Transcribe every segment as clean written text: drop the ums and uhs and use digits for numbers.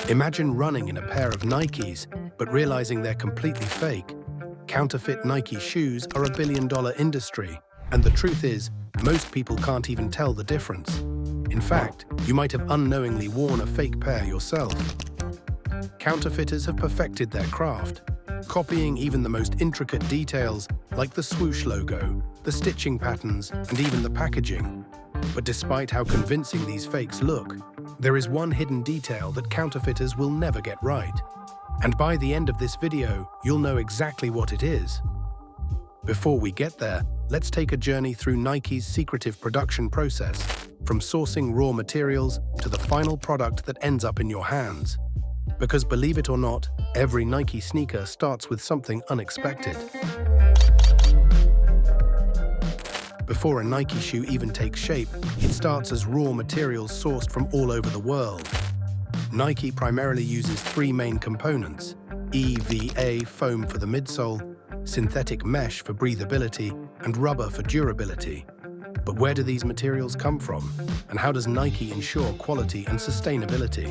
Imagine running in a pair of Nikes, but realizing they're completely fake. Counterfeit Nike shoes are $1 billion industry, and the truth is, most people can't even tell the difference. In fact, you might have unknowingly worn a fake pair yourself. Counterfeiters have perfected their craft, copying even the most intricate details like the swoosh logo, the stitching patterns, and even the packaging. But despite how convincing these fakes look, there is one hidden detail that counterfeiters will never get right. And by the end of this video, you'll know exactly what it is. Before we get there, let's take a journey through Nike's secretive production process, from sourcing raw materials to the final product that ends up in your hands. Because believe it or not, every Nike sneaker starts with something unexpected. Before a Nike shoe even takes shape, it starts as raw materials sourced from all over the world. Nike primarily uses three main components: EVA foam for the midsole, synthetic mesh for breathability, and rubber for durability. But where do these materials come from? And how does Nike ensure quality and sustainability?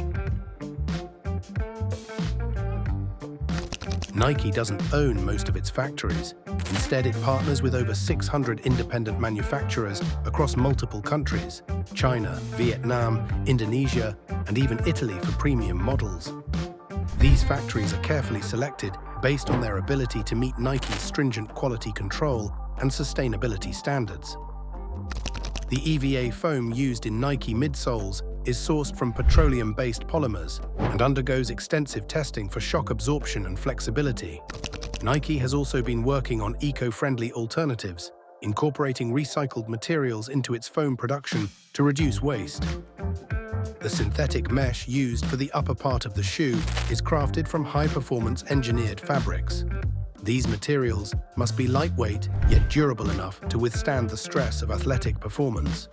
Nike doesn't own most of its factories. Instead, it partners with over 600 independent manufacturers across multiple countries: China, Vietnam, Indonesia, and even Italy for premium models. These factories are carefully selected based on their ability to meet Nike's stringent quality control and sustainability standards. The EVA foam used in Nike midsoles is sourced from petroleum-based polymers and undergoes extensive testing for shock absorption and flexibility. Nike has also been working on eco-friendly alternatives, incorporating recycled materials into its foam production to reduce waste. The synthetic mesh used for the upper part of the shoe is crafted from high-performance engineered fabrics. These materials must be lightweight yet durable enough to withstand the stress of athletic performance.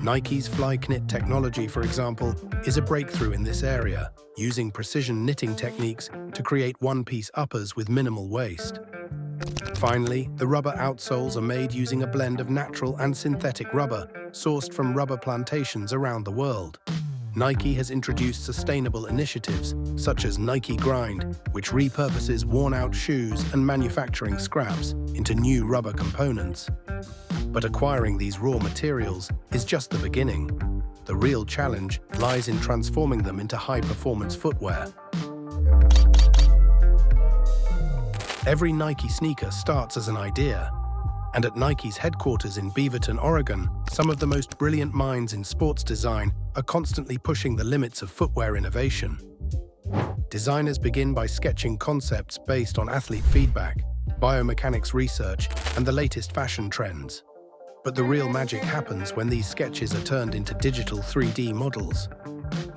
Nike's Flyknit technology, for example, is a breakthrough in this area, using precision knitting techniques to create one-piece uppers with minimal waste. Finally, the rubber outsoles are made using a blend of natural and synthetic rubber, sourced from rubber plantations around the world. Nike has introduced sustainable initiatives, such as Nike Grind, which repurposes worn-out shoes and manufacturing scraps into new rubber components. But acquiring these raw materials is just the beginning. The real challenge lies in transforming them into high-performance footwear. Every Nike sneaker starts as an idea, and at Nike's headquarters in Beaverton, Oregon, some of the most brilliant minds in sports design are constantly pushing the limits of footwear innovation. Designers begin by sketching concepts based on athlete feedback, biomechanics research, and the latest fashion trends. But the real magic happens when these sketches are turned into digital 3D models.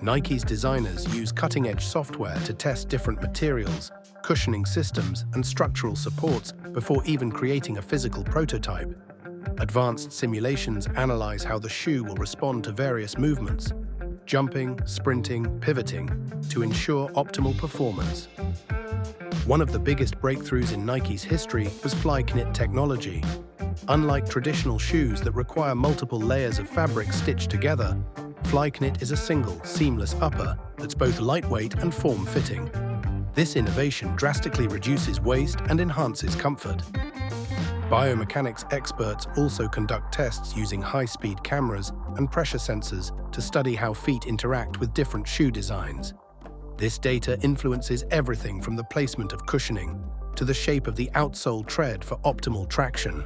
Nike's designers use cutting-edge software to test different materials, cushioning systems, and structural supports before even creating a physical prototype. Advanced simulations analyze how the shoe will respond to various movements, jumping, sprinting, pivoting, to ensure optimal performance. One of the biggest breakthroughs in Nike's history was Flyknit technology. Unlike traditional shoes that require multiple layers of fabric stitched together, Flyknit is a single, seamless upper that's both lightweight and form-fitting. This innovation drastically reduces waste and enhances comfort. Biomechanics experts also conduct tests using high-speed cameras and pressure sensors to study how feet interact with different shoe designs. This data influences everything from the placement of cushioning to the shape of the outsole tread for optimal traction.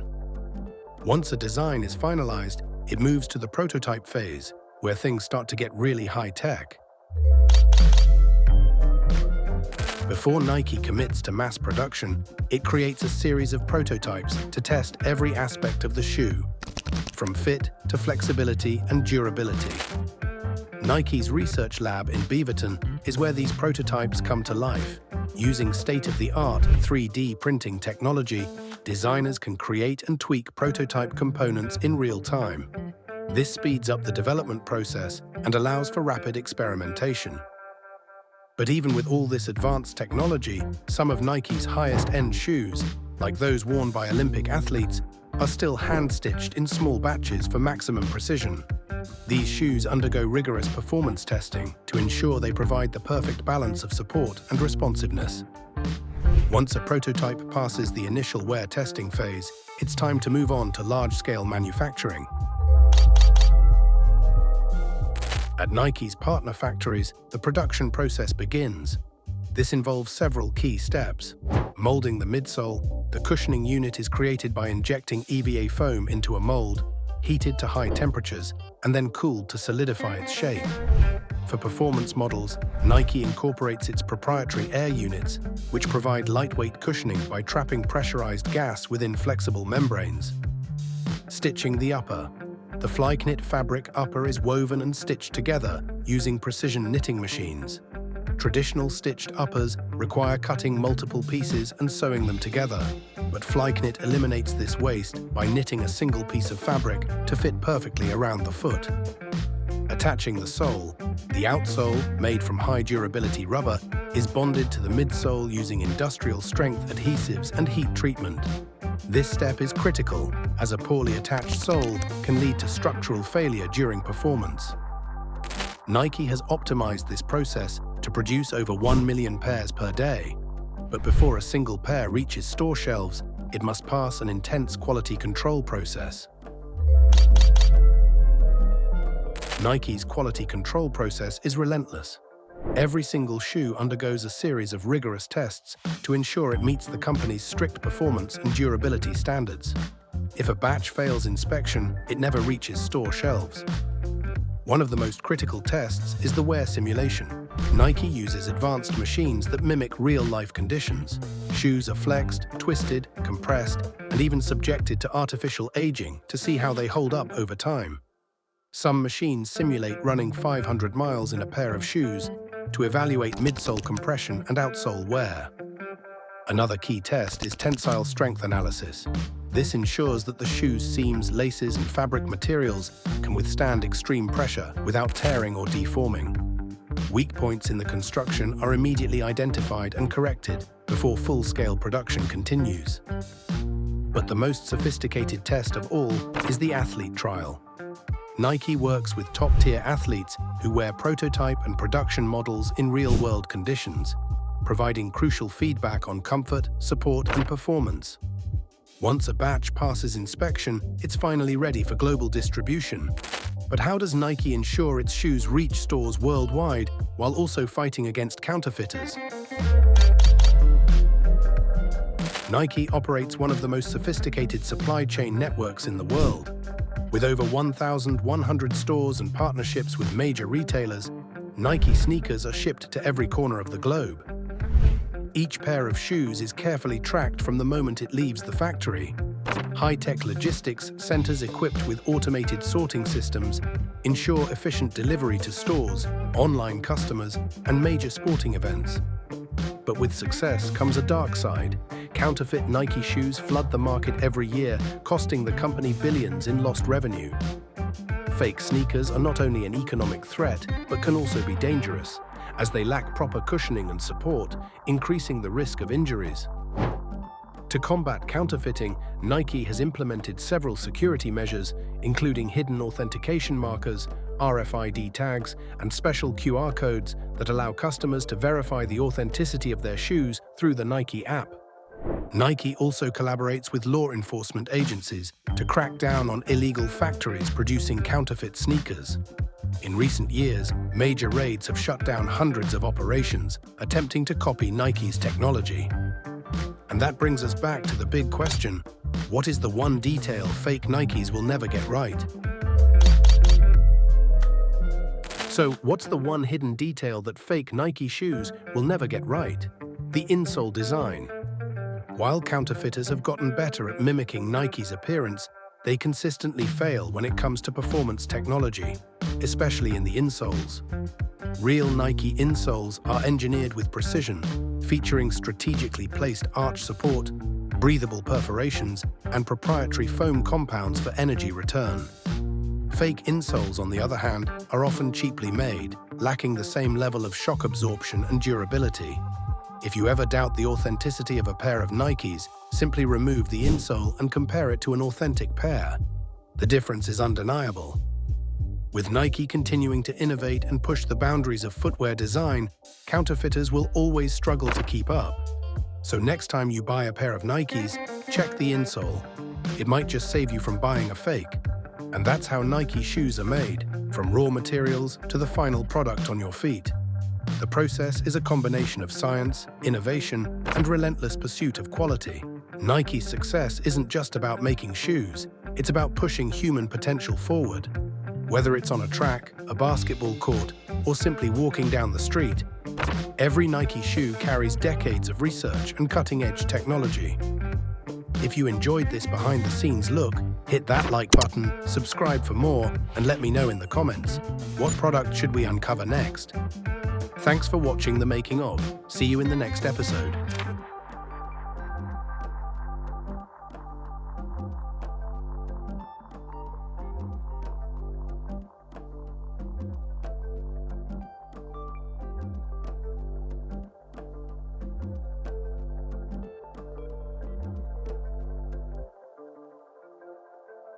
Once a design is finalized, it moves to the prototype phase, where things start to get really high-tech. Before Nike commits to mass production, it creates a series of prototypes to test every aspect of the shoe, from fit to flexibility and durability. Nike's research lab in Beaverton is where these prototypes come to life. Using state-of-the-art 3D printing technology, designers can create and tweak prototype components in real time. This speeds up the development process and allows for rapid experimentation. But even with all this advanced technology, some of Nike's highest-end shoes, like those worn by Olympic athletes, are still hand-stitched in small batches for maximum precision. These shoes undergo rigorous performance testing to ensure they provide the perfect balance of support and responsiveness. Once a prototype passes the initial wear testing phase, it's time to move on to large-scale manufacturing. At Nike's partner factories, the production process begins. This involves several key steps. Molding the midsole, the cushioning unit is created by injecting EVA foam into a mold, heated to high temperatures, and then cooled to solidify its shape. For performance models, Nike incorporates its proprietary air units, which provide lightweight cushioning by trapping pressurized gas within flexible membranes. Stitching the upper. The Flyknit fabric upper is woven and stitched together using precision knitting machines. Traditional stitched uppers require cutting multiple pieces and sewing them together, but Flyknit eliminates this waste by knitting a single piece of fabric to fit perfectly around the foot. Attaching the sole. The outsole, made from high-durability rubber, is bonded to the midsole using industrial-strength adhesives and heat treatment. This step is critical, as a poorly attached sole can lead to structural failure during performance. Nike has optimized this process to produce over 1 million pairs per day. But before a single pair reaches store shelves, it must pass an intense quality control process. Nike's quality control process is relentless. Every single shoe undergoes a series of rigorous tests to ensure it meets the company's strict performance and durability standards. If a batch fails inspection, it never reaches store shelves. One of the most critical tests is the wear simulation. Nike uses advanced machines that mimic real-life conditions. Shoes are flexed, twisted, compressed, and even subjected to artificial aging to see how they hold up over time. Some machines simulate running 500 miles in a pair of shoes to evaluate midsole compression and outsole wear. Another key test is tensile strength analysis. This ensures that the shoe's seams, laces, and fabric materials can withstand extreme pressure without tearing or deforming. Weak points in the construction are immediately identified and corrected before full-scale production continues. But the most sophisticated test of all is the athlete trial. Nike works with top-tier athletes who wear prototype and production models in real-world conditions, providing crucial feedback on comfort, support, and performance. Once a batch passes inspection, it's finally ready for global distribution. But how does Nike ensure its shoes reach stores worldwide while also fighting against counterfeiters? Nike operates one of the most sophisticated supply chain networks in the world. With over 1,100 stores and partnerships with major retailers, Nike sneakers are shipped to every corner of the globe. Each pair of shoes is carefully tracked from the moment it leaves the factory. High-tech logistics centers equipped with automated sorting systems ensure efficient delivery to stores, online customers, and major sporting events. But with success comes a dark side. Counterfeit Nike shoes flood the market every year, costing the company billions in lost revenue. Fake sneakers are not only an economic threat, but can also be dangerous, as they lack proper cushioning and support, increasing the risk of injuries. To combat counterfeiting, Nike has implemented several security measures, including hidden authentication markers, RFID tags, and special QR codes that allow customers to verify the authenticity of their shoes through the Nike app. Nike also collaborates with law enforcement agencies to crack down on illegal factories producing counterfeit sneakers. In recent years, major raids have shut down hundreds of operations attempting to copy Nike's technology. And that brings us back to the big question: what is the one detail fake Nikes will never get right? So, what's the one hidden detail that fake Nike shoes will never get right? The insole design. While counterfeiters have gotten better at mimicking Nike's appearance, they consistently fail when it comes to performance technology, especially in the insoles. Real Nike insoles are engineered with precision, featuring strategically placed arch support, breathable perforations, and proprietary foam compounds for energy return. Fake insoles, on the other hand, are often cheaply made, lacking the same level of shock absorption and durability. If you ever doubt the authenticity of a pair of Nikes, simply remove the insole and compare it to an authentic pair. The difference is undeniable. With Nike continuing to innovate and push the boundaries of footwear design, counterfeiters will always struggle to keep up. So next time you buy a pair of Nikes, check the insole. It might just save you from buying a fake. And that's how Nike shoes are made, from raw materials to the final product on your feet. The process is a combination of science, innovation, and relentless pursuit of quality. Nike's success isn't just about making shoes, it's about pushing human potential forward. Whether it's on a track, a basketball court, or simply walking down the street, every Nike shoe carries decades of research and cutting-edge technology. If you enjoyed this behind-the-scenes look, hit that like button, subscribe for more, and let me know in the comments, what product should we uncover next? Thanks for watching The Making Of. See you in the next episode.